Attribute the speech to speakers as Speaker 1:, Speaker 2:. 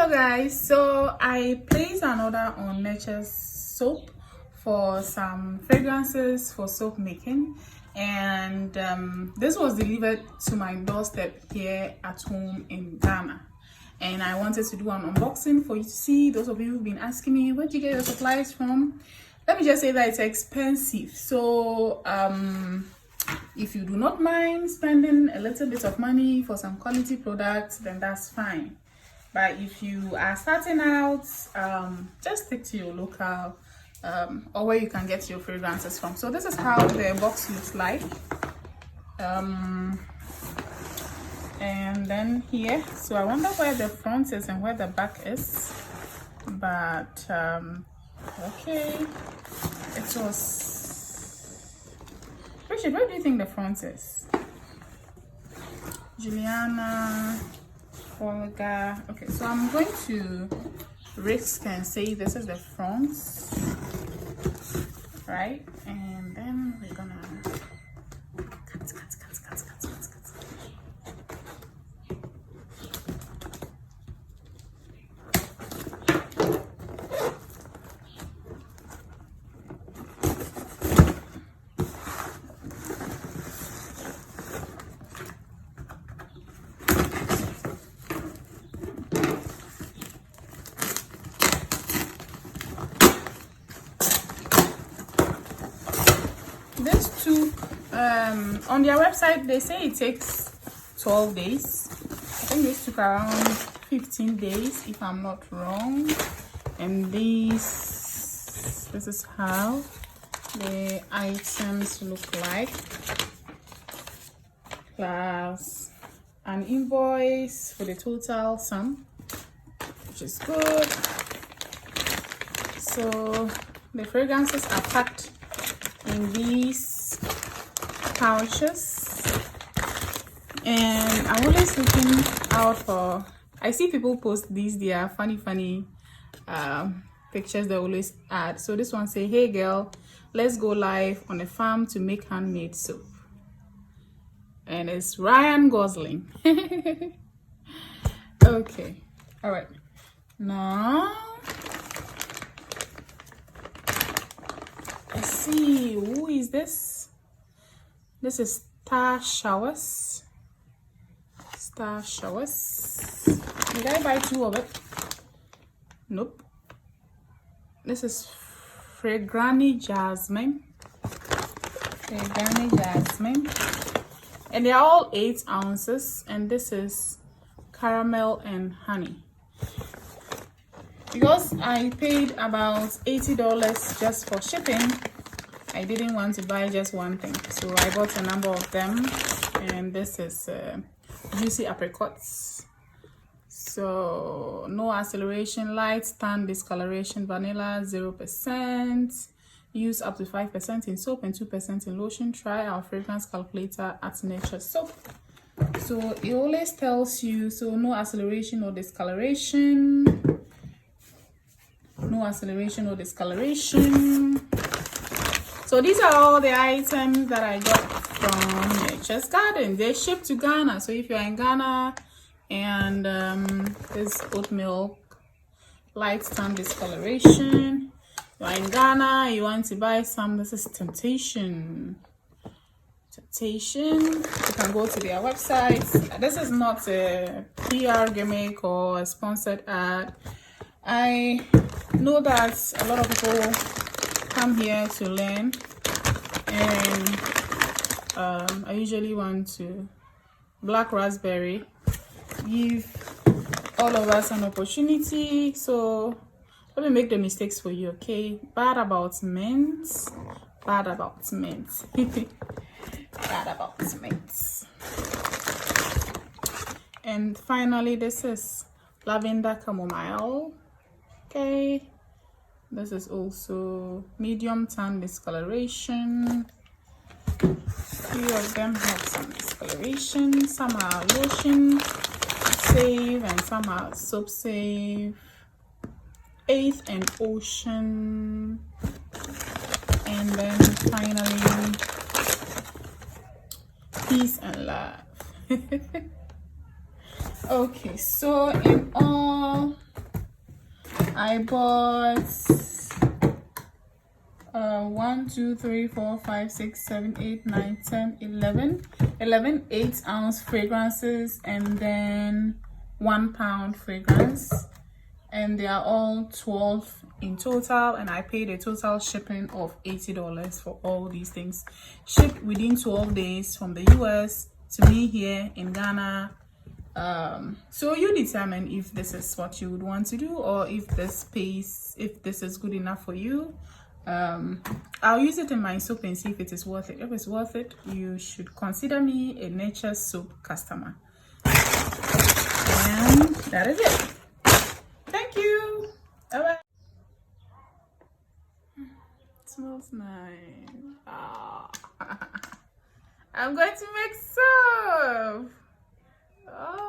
Speaker 1: Hello guys, so I placed an order on Nature's soap for some fragrances for soap making, and this was delivered to my doorstep here at home in Ghana. And I wanted to do an unboxing for you to see. Those of you who've been asking me, where do you get your supplies from? Let me just say that it's expensive. So if you do not mind spending a little bit of money for some quality products, then that's fine. But if you are starting out, just stick to your local or where you can get your fragrances from. So this is how the box looks like. And then here, so I wonder where the front is and where the back is. But okay, it was Richard, where do you think the front is? Juliana, Olga. Okay, so I'm going to risk and say this is the front, right? And then we're gonna cut. This took on their website they say it takes 12 days. I think this took around 15 days if I'm not wrong. And this is how the items look like, plus an invoice for the total sum, which is good. So the fragrances are packed in these pouches, and I'm always looking out for, I see people post these, they are funny pictures they always add. So this one say, hey girl, let's go live on a farm to make handmade soap, and it's Ryan Gosling. Okay, all right, now let's see, who is this? This is Star Showers. Star Showers. Did I buy 2 of it? Nope. This is Fragrani Jasmine. Fragrani Jasmine. And they're all 8 ounces. And this is Caramel and Honey. Because I paid about $80 just for shipping, I didn't want to buy just one thing, so I bought a number of them. And this is juicy apricots. So no acceleration, light tan discoloration, vanilla 0%, use up to 5% in soap and 2% in lotion. Try our fragrance calculator at Nature Soap. So it always tells you, so no acceleration or discoloration. No acceleration or discoloration. So these are all the items that I got from Nature's Garden. They ship to Ghana. So if you're in Ghana and this oat milk, light tan discoloration, you're in Ghana, you want to buy some, this is Temptation. You can go to their website. This is not a PR gimmick or a sponsored ad. I know that a lot of people come here to learn, and I usually want to black raspberry, give all of us an opportunity. So let me make the mistakes for you, okay? Bad about mint. Bad about mint. And finally, this is lavender chamomile. Okay, this is also medium tan discoloration. Few of them have some discoloration. Some are lotion safe and some are soap safe. 8th and Ocean. And then finally, Peace and Love. Okay, so in all, I bought 1, 2, 3, 4, 5, 6, 7, 8, 9, 10, 11 8-ounce fragrances, and then 1 pound fragrance, and they are all 12 in total, and I paid a total shipping of $80 for all these things, shipped within 12 days from the US to me here in Ghana. So you determine if this is what you would want to do, or if this is good enough for you. I'll use it in my soap and see if it is worth it. If it's worth it, you should consider me a Nature Soap customer. And that is it. Thank you. Bye bye. It smells nice. Oh. I'm going to make soap. Oh.